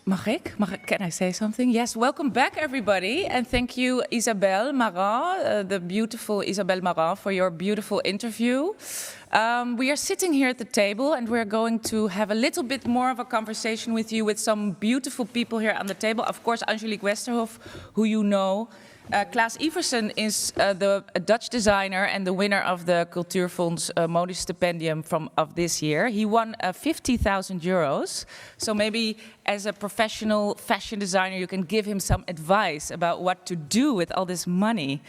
Can I say something? Yes, welcome back everybody. And thank you Isabel Marant, the beautiful Isabel Marant, for your beautiful interview. We are sitting here at the table and we're going to have a little bit more of a conversation with you with some beautiful people here on the table. Of course, Angelique Westerhof, who you know. Klaas Iversen is the Dutch designer and the winner of the Cultuurfonds Mode Stipendium of this year. He won 50,000 euros. So maybe as a professional fashion designer, you can give him some advice about what to do with all this money.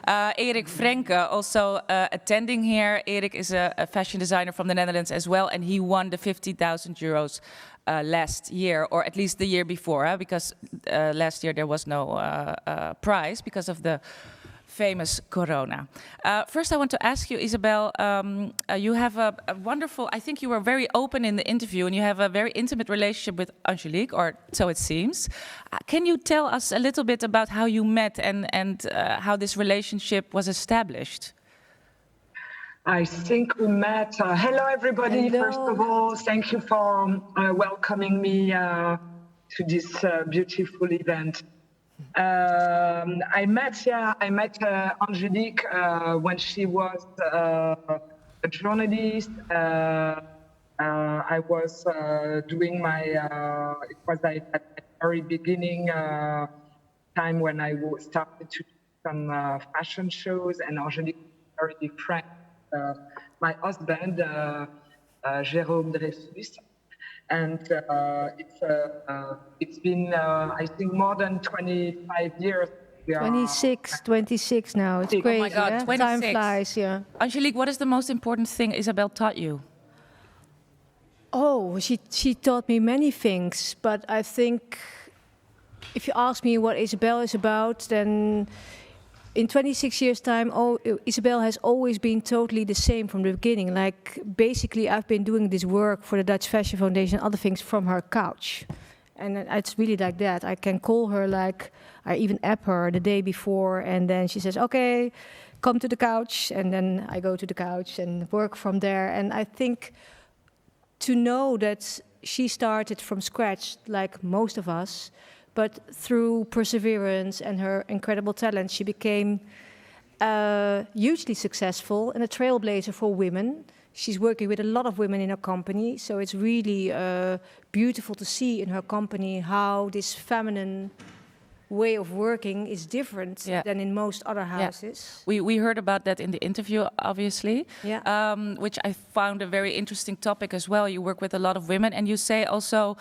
Erik Frenke also attending here. Erik is a fashion designer from the Netherlands as well, and he won the 50,000 euros last year, or at least the year before, because last year there was no prize because of the famous corona. First I want to ask you, Isabel, you have a wonderful, I think you were very open in the interview, and you have a very intimate relationship with Angelique, or so it seems. Can you tell us a little bit about how you met and how this relationship was established? I think we met. Hello, everybody. Hello. First of all, thank you for welcoming me to this beautiful event. I met Angelique when she was a journalist. I was doing my, it was at the very beginning time when I started to do some fashion shows, and Angelique was very good friend. My husband, Jérôme Dreyfuss, and it's been, I think, more than 25 years. 26 now, it's crazy. Oh my God, yeah? 26. Time flies, yeah. Angelique, what is the most important thing Isabel taught you? Oh, she taught me many things, but I think if you ask me what Isabel is about, then in 26 years' time, Isabel has always been totally the same from the beginning. Like, basically, I've been doing this work for the Dutch Fashion Foundation and other things from her couch. And it's really like that. I can call her, like, I even app her the day before, and then she says, okay, come to the couch. And then I go to the couch and work from there. And I think to know that she started from scratch, like most of us, but through perseverance and her incredible talent, she became hugely successful and a trailblazer for women. She's working with a lot of women in her company, so it's really beautiful to see in her company how this feminine way of working is different than in most other houses. Yeah. We heard about that in the interview, obviously, which I found a very interesting topic as well. You work with a lot of women, and you say also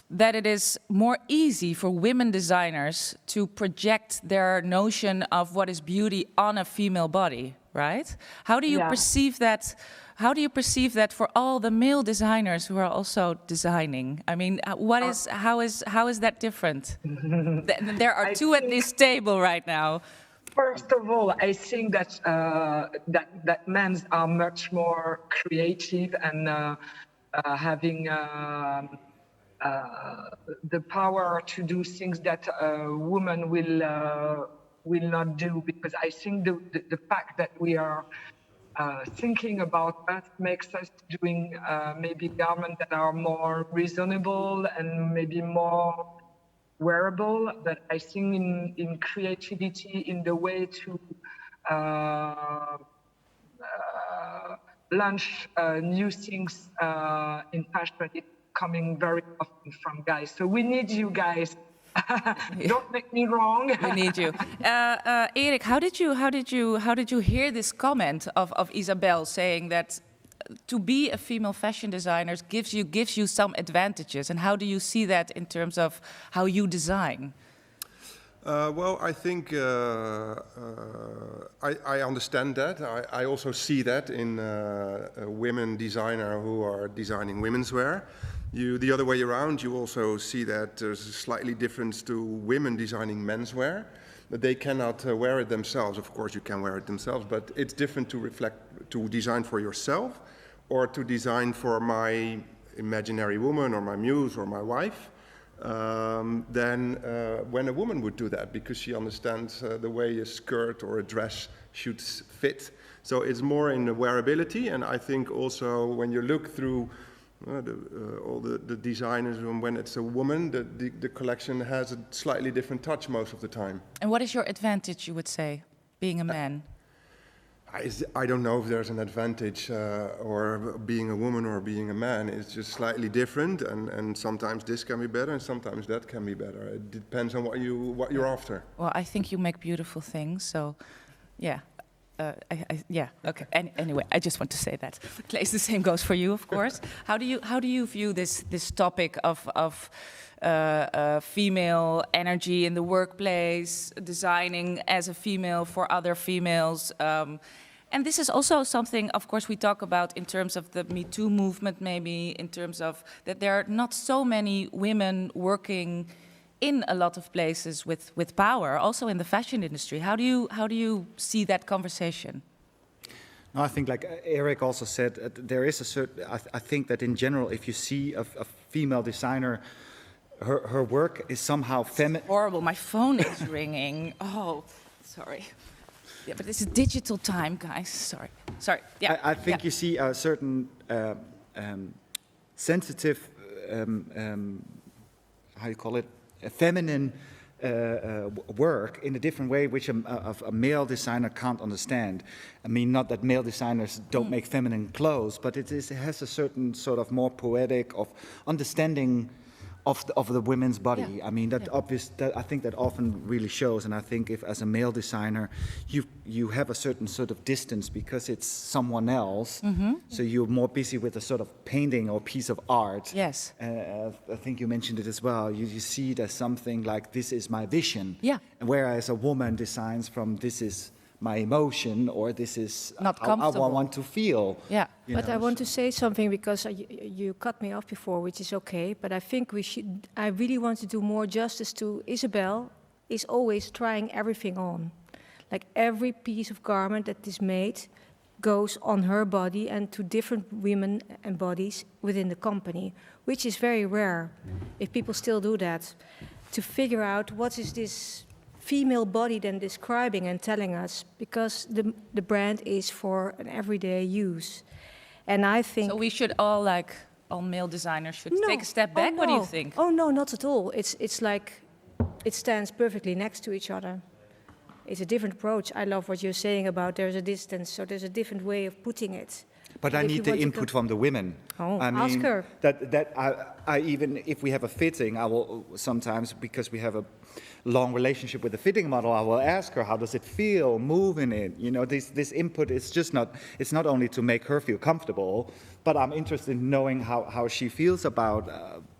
that it is more easy for women designers to project their notion of what is beauty on a female body, right? How do you perceive that? How do you perceive that for all the male designers who are also designing? I mean, how is that different? There are two at this table right now. First of all, I think that that men are much more creative and having the power to do things that a woman will not do, because I think the fact that we are thinking about us makes us doing maybe garments that are more reasonable and maybe more wearable. But I think in creativity, in the way to launch new things in fashion, it's coming very often from guys. So we need you guys. Don't make me wrong. We need you. Erik, how did you hear this comment of Isabel saying that to be a female fashion designer gives you some advantages, and how do you see that in terms of how you design? Well, I think I understand that. I also see that in women designers who are designing womenswear. The other way around, you also see that there's a slightly difference to women designing menswear. That they cannot wear it themselves. Of course, you can wear it themselves, but it's different to design for yourself or to design for my imaginary woman or my muse or my wife. Than when a woman would do that, because she understands the way a skirt or a dress should fit. So it's more in the wearability, and I think also when you look through All the designers, when it's a woman, the collection has a slightly different touch most of the time. And what is your advantage, you would say, being a man? I don't know if there's an advantage or being a woman or being a man. It's just slightly different, and sometimes this can be better and sometimes that can be better. It depends on what you're after. Well, I think you make beautiful things, so yeah. Yeah. Okay. Anyway, I just want to say that. Claes, the same goes for you, of course. How do you view this topic of female energy in the workplace, designing as a female for other females? And this is also something, of course, we talk about in terms of the Me Too movement, maybe in terms of that there are not so many women working in a lot of places with power, also in the fashion industry. How do you see that conversation? No, I think, like Eric also said, there is a certain. I think that in general, if you see a female designer, her work is somehow feminine. Horrible! My phone is ringing. Oh, sorry. Yeah, but it's a digital time, guys. Sorry. Yeah. I think you see a certain sensitive. How you call it? A feminine work in a different way, which a male designer can't understand. I mean, not that male designers don't make feminine clothes, but it has a certain sort of more poetic of understanding of the women's body. Yeah. I mean, that I think that often really shows, and I think if as a male designer you have a certain sort of distance because it's someone else, so you're more busy with a sort of painting or piece of art. Yes. I think you mentioned it as well. You see it as something like, this is my vision. Yeah. Whereas a woman designs from, this is my emotion, or this is not how I want to feel. Yeah. But I want to say something because you cut me off before, which is okay. But I think I really want to do more justice to Isabel. Is always trying everything on, like every piece of garment that is made goes on her body and to different women and bodies within the company, which is very rare. If people still do that, to figure out what is this female body then describing and telling us, because the brand is for an everyday use. And I think... So we should all male designers should take a step back? No. What do you think? Oh, no, not at all. It's like, it stands perfectly next to each other. It's a different approach. I love what you're saying about there's a distance, so there's a different way of putting it. But I need the input from the women. Oh, I mean, ask her. That I even if we have a fitting, I will sometimes, because we have a long relationship with the fitting model, I will ask her, how does it feel, move in it? You know, this input is just not, it's not only to make her feel comfortable, but I'm interested in knowing how she feels about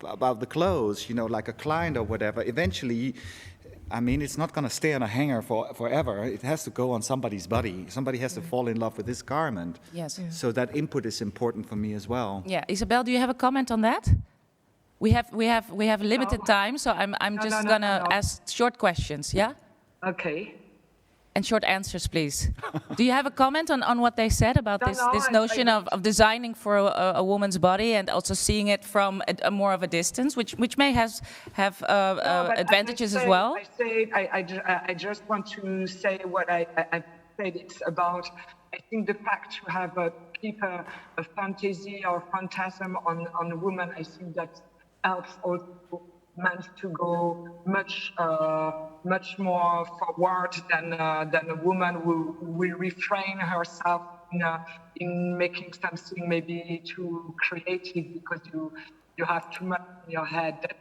the clothes, you know, like a client or whatever. Eventually, I mean, it's not going to stay on a hanger forever. It has to go on somebody's body. Somebody has to fall in love with this garment. Yes. Yeah. So that input is important for me as well. Yeah, Isabel, do you have a comment on that? We have limited time, so I'm just gonna ask short questions. Yeah. Okay. And short answers, please. Do you have a comment on what they said about this notion of designing for a woman's body and also seeing it from a more of a distance, which may have advantages as well? I just want to say what I said. It's about, I think, the fact to have keep a fantasy or phantasm on a woman. I think that helps also men to go much more forward than a woman who will refrain herself in making something maybe too creative because you have too much in your head that,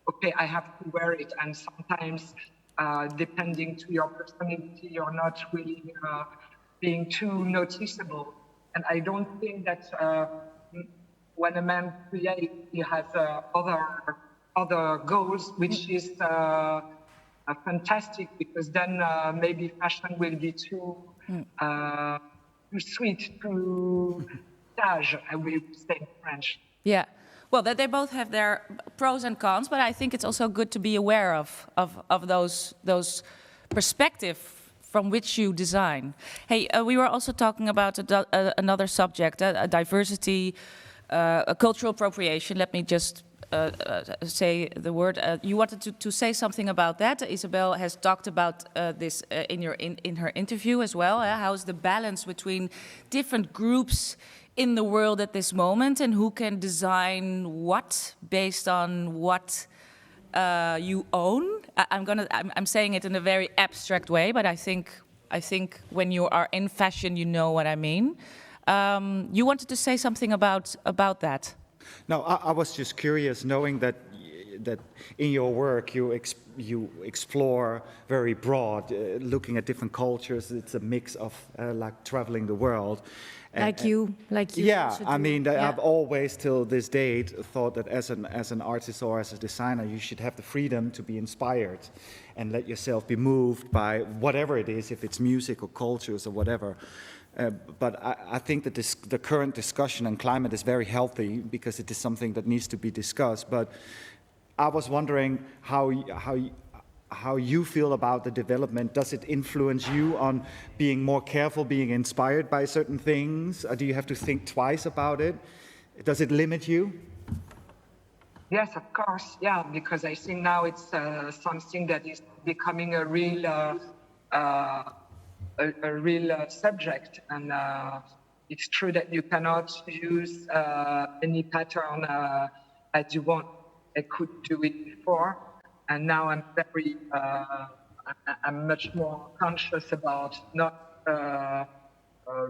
okay, I have to wear it, and sometimes depending to your personality, you're not really being too noticeable. And I don't think that when a man creates, he has other goals, which is fantastic, because then maybe fashion will be too sweet, too sage, I will say in French. Yeah. Well, they both have their pros and cons, but I think it's also good to be aware of those perspectives from which you design. Hey, we were also talking about another subject, diversity, cultural appropriation. Let me just say the word. You wanted to say something about that. Isabel has talked about this in her interview as well. How is the balance between different groups in the world at this moment, and who can design what based on what you own. I'm saying it in a very abstract way, but I think when you are in fashion, you know what I mean. You wanted to say something about that? No, I was just curious, knowing that in your work you explore very broad, looking at different cultures. It's a mix of like traveling the world. Like you. Yeah, also I do. mean, Yeah. I've always till this date thought that as an artist or as a designer, you should have the freedom to be inspired and let yourself be moved by whatever it is, if it's music or cultures or whatever. But I think that the current discussion on climate is very healthy because it is something that needs to be discussed. But I was wondering how you feel about the development. Does it influence you on being more careful, being inspired by certain things? Or do you have to think twice about it? Does it limit you? Yes, of course. Yeah, because I think now it's something that is becoming a real subject, and it's true that you cannot use any pattern as you want. I could do it before, and now I'm much more conscious about not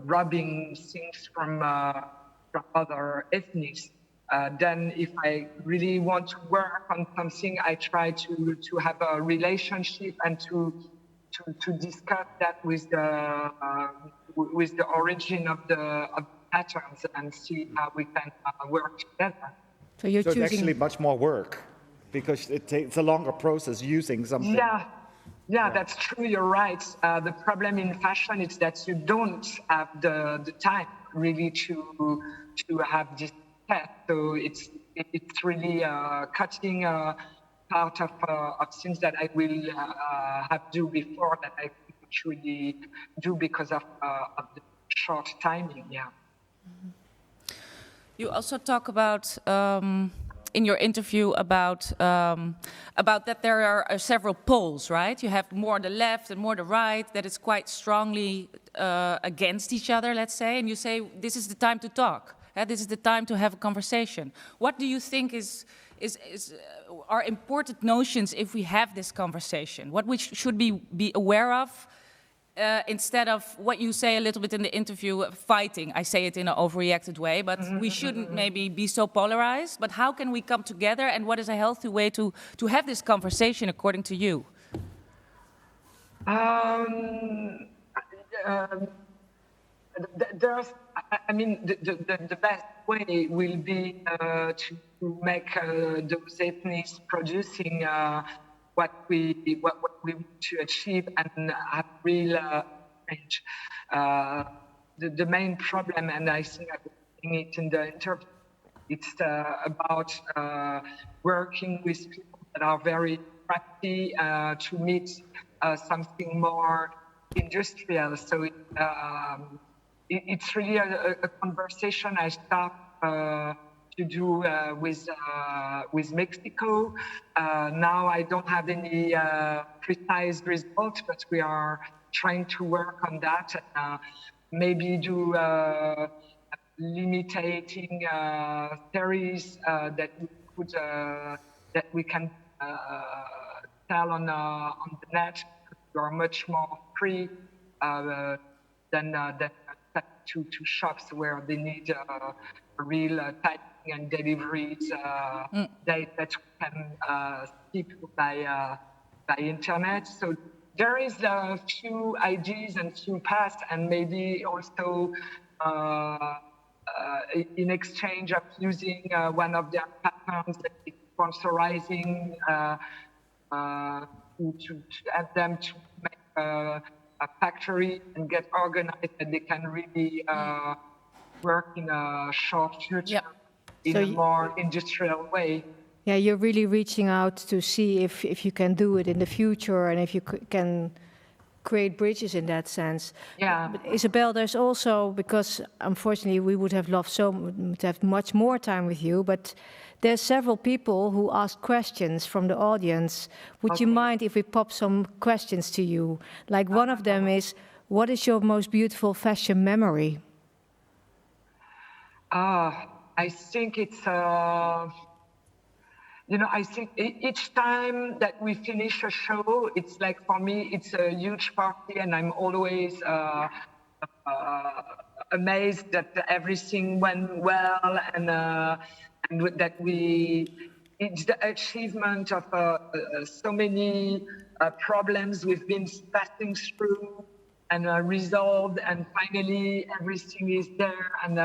robbing things from other ethnics. Then if I really want to work on something, I try to have a relationship and to discuss that with the origin of the patterns and see how we can work together. So you're So choosing. it's actually much more work because it's a longer process using something. Yeah, that's true. You're right. The problem in fashion is that you don't have the time really to have this test. So it's really cutting part of things that I will have do before that I actually do because of the short timing. Yeah. You also talk about in your interview about that there are several poles, right? You have more on the left and more on the right, that is quite strongly against each other, let's say, and you say this is the time to talk. This is the time to have a conversation. What do you think are important notions if we have this conversation? What we should be aware of instead of what you say a little bit in the interview, fighting. I say it in an overreacted way, but we shouldn't maybe be so polarized. But how can we come together, and what is a healthy way to have this conversation according to you? The best way will be to make those ethnics producing what we want to achieve and have real change. The main problem, and I think I was saying it in the interview, it's about working with people that are very crafty to meet something more industrial. So it's really a conversation I start to do with Mexico. Now I don't have any precise results, but we are trying to work on that. Maybe do limiting theories that we can sell on the net. We are much more free than to shops where they need real typing and deliveries that we can skip by internet. So there is a few ideas and few paths, and maybe also in exchange of using one of their patterns, sponsorizing to have them to make a factory and get organized, and they can really work in a short future in a more industrial way. Yeah, you're really reaching out to see if you can do it in the future and if you can create bridges in that sense. Yeah. But Isabel, there's also, because unfortunately we would have loved to have much more time with you, but there's several people who ask questions from the audience. Would you mind if we pop some questions to you? Like one of them is, what is your most beautiful fashion memory? I think it's, I think each time that we finish a show, it's like, for me, it's a huge party, and I'm always amazed that everything went well, and that it's the achievement of so many problems we've been passing through and resolved, and finally everything is there, and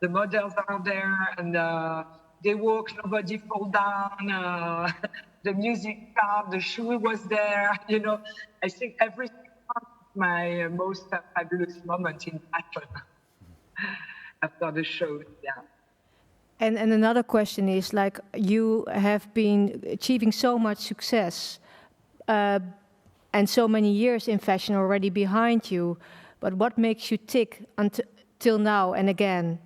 the models are there, and they walk, nobody fall down, the music stopped, the shoe was there, I think everything was my most fabulous moment in fashion after the show, yeah. And another question is, like, you have been achieving so much success and so many years in fashion already behind you, but what makes you tick until now and again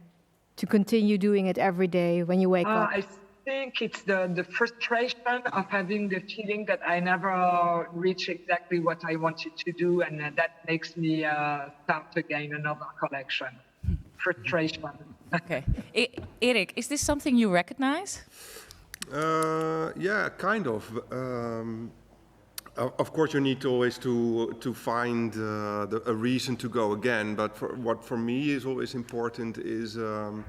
to continue doing it every day when you wake up? I think it's the frustration of having the feeling that I never reach exactly what I wanted to do, and that makes me start again another collection. Frustration. Okay. Erik, is this something you recognize? Yeah, kind of. Of course, you need always to find a reason to go again. But what for me is always important is the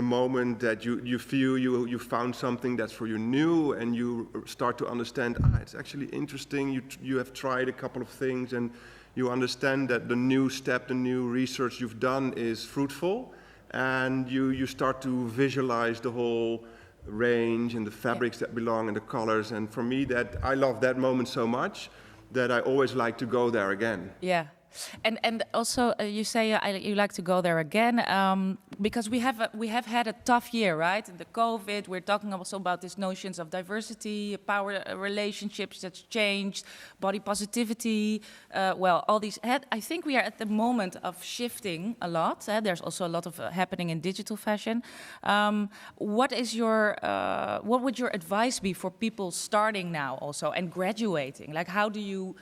moment that you feel you found something that's for you new, and you start to understand, it's actually interesting. You have tried a couple of things, and you understand that the new step, the new research you've done is fruitful, and you start to visualize the whole range and the fabrics that belong and the colors. And for me, that I love that moment so much that I always like to go there again. Yeah. And also you say you like to go there again because we have had a tough year, right? The COVID. We're talking also about these notions of diversity, power relationships that's changed, body positivity. Well, all these. I think we are at the moment of shifting a lot. There's also a lot of happening in digital fashion. What would your advice be for people starting now also and graduating? Like, how do you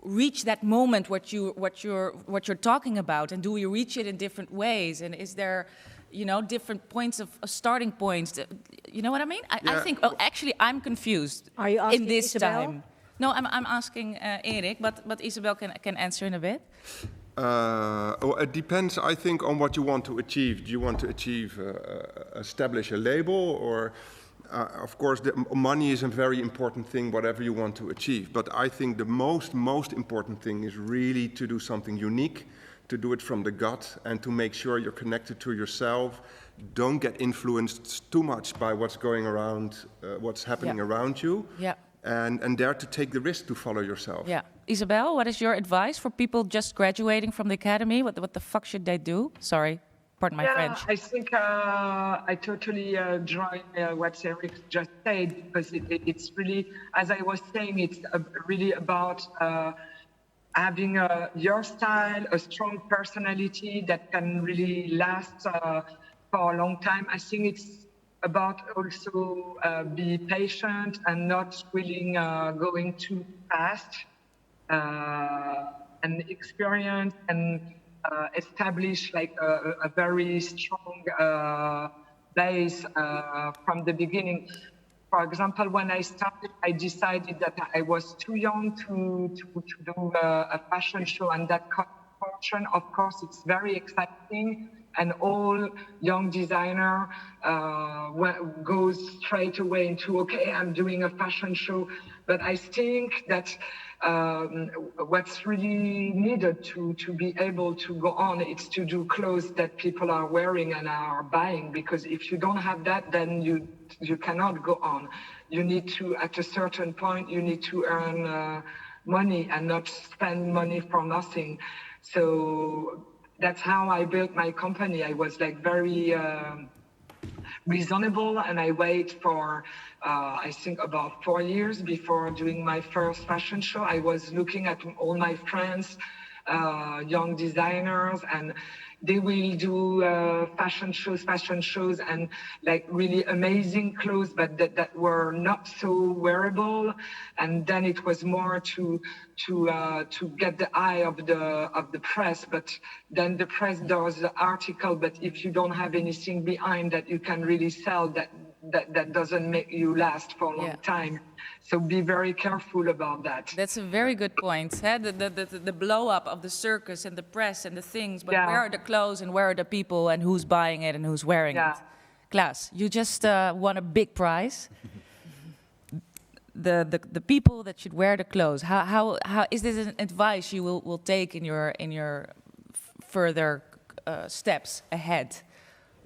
reach that moment what you're talking about, and do we reach it in different ways, and is there different points of starting points, you know what I mean? I think actually I'm confused. Are you asking in this Isabel? time? No, I'm asking Erik, but Isabel can answer in a bit. Well, it depends, I think, on what you want to achieve. Do you want to establish a label, or of course, money is a very important thing, whatever you want to achieve. But I think the most important thing is really to do something unique, to do it from the gut, and to make sure you're connected to yourself. Don't get influenced too much by what's going around, what's happening around you. Yeah. And dare to take the risk to follow yourself. Yeah. Isabel, what is your advice for people just graduating from the academy? What the fuck should they do? Sorry. Pardon my French. I think I totally join what Erik just said, because it's really, as I was saying, it's really about having your style, a strong personality that can really last for a long time. I think it's about also be patient and not willing going too fast, and experience and establish like a very strong base from the beginning. For example, when I started, I decided that I was too young to do a fashion show, and that function, of course, it's very exciting, and all young designer goes straight away into, okay, I'm doing a fashion show. But I think that what's really needed to be able to go on is to do clothes that people are wearing and are buying, because if you don't have that, then you cannot go on. You need to, at a certain point, you need to earn money and not spend money for nothing. So that's how I built my company. I was like very reasonable, and I wait for I think about 4 years before doing my first fashion show. I was looking at all my friends, young designers, and they will do fashion shows, and like really amazing clothes, but that were not so wearable. And then it was more to get the eye of the press. But then the press does the article, but if you don't have anything behind that you can really sell, that doesn't make you last for a long time. So be very careful about that. That's a very good point. Huh? The blow up of the circus and the press and the things, but where are the clothes and where are the people and who's buying it and who's wearing it? Klaas, you just won a big prize. The people that should wear the clothes. How is this an advice you will take in your further steps ahead?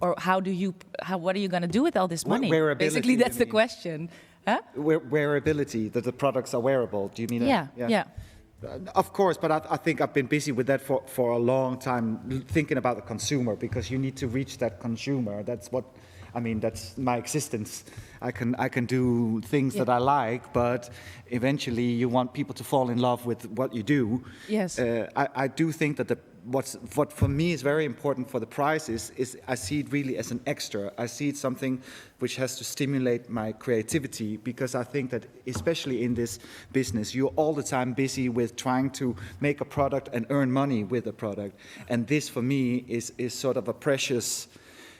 Or what are you going to do with all this money? Basically, that's the question. Huh? Wearability, that the products are wearable. Do you mean that? Yeah. Of course, but I think I've been busy with that for a long time, thinking about the consumer, because you need to reach that consumer. That's what, I mean, that's my existence. I can do things that I like, but eventually you want people to fall in love with what you do. Yes. I do think that what for me is very important for the prize is I see it really as an extra. I see it something which has to stimulate my creativity, because I think that especially in this business, you're all the time busy with trying to make a product and earn money with a product. And this for me is sort of a precious,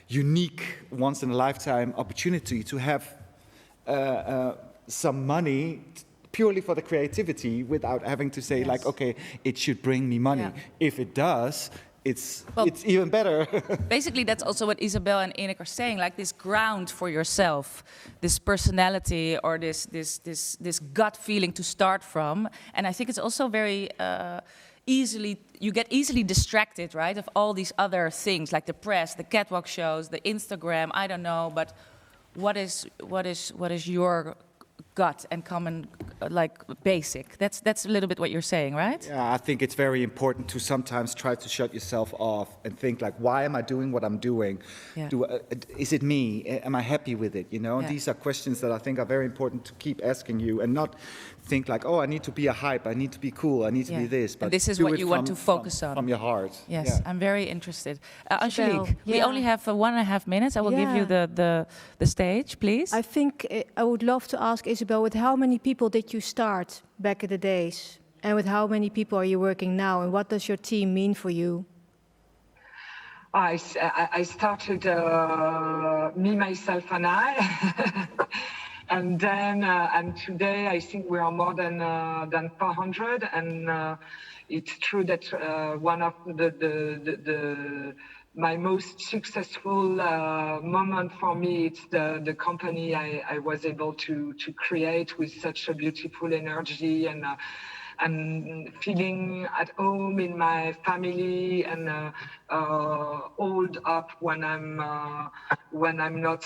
unique, once in a lifetime opportunity to have some money purely for the creativity, without having to say like, okay, it should bring me money. Yeah. If it does, it's even better. Basically, that's also what Isabel and Enik are saying, like this ground for yourself, this personality or this gut feeling to start from. And I think it's also very you get easily distracted, right, of all these other things, like the press, the catwalk shows, the Instagram, I don't know, but what is your gut and common, like, basic? That's a little bit what you're saying, right? Yeah, I think it's very important to sometimes try to shut yourself off and think like, why am I doing what I'm doing? Yeah. Is it me? Am I happy with it? You know, these are questions that I think are very important to keep asking you, and not think like, oh, I need to be a hype, I need to be cool, I need to be this. But and this is what you want to focus on. From your heart. Yes, I'm very interested. Angelique, we only have 1.5 minutes. I will give you the stage, please. I think I would love to ask Isabel, with how many people did you start back in the days? And with how many people are you working now? And what does your team mean for you? I started me, myself, and I. And then, and today I think we are more than 400. And it's true that one of my most successful moment for me, it's the company I was able to create with such a beautiful energy and feeling at home in my family, and hold up when I'm not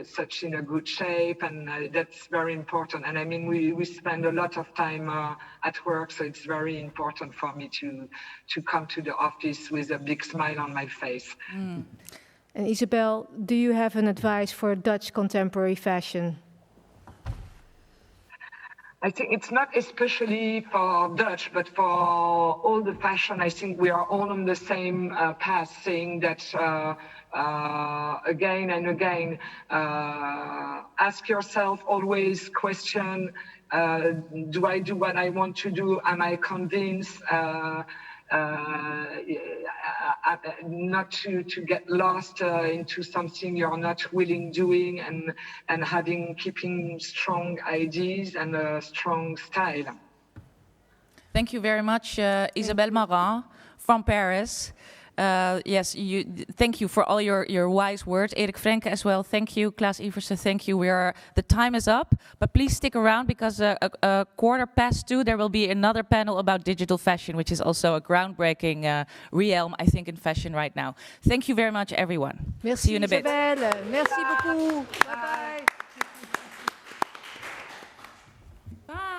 such in a good shape, and that's very important. And I mean, we spend a lot of time at work, so it's very important for me to come to the office with a big smile on my face. And Isabel, do you have an advice for Dutch contemporary fashion? I think it's not especially for Dutch, but for all the fashion. I think we are all on the same path, saying that again and again, ask yourself, always question, do I do what I want to do? Am I convinced? Not to get lost into something you're not willing doing, and keeping strong ideas and a strong style. Thank you very much, Isabel Marant from Paris. Yes, thank you for all your wise words. Erik Frenke as well, thank you. Klaas Iversen, thank you. The time is up, but please stick around, because a 2:15 there will be another panel about digital fashion, which is also a groundbreaking realm, I think, in fashion right now. Thank you very much, everyone. Merci, See you in a bit. Isabelle. Merci beaucoup. Bye bye.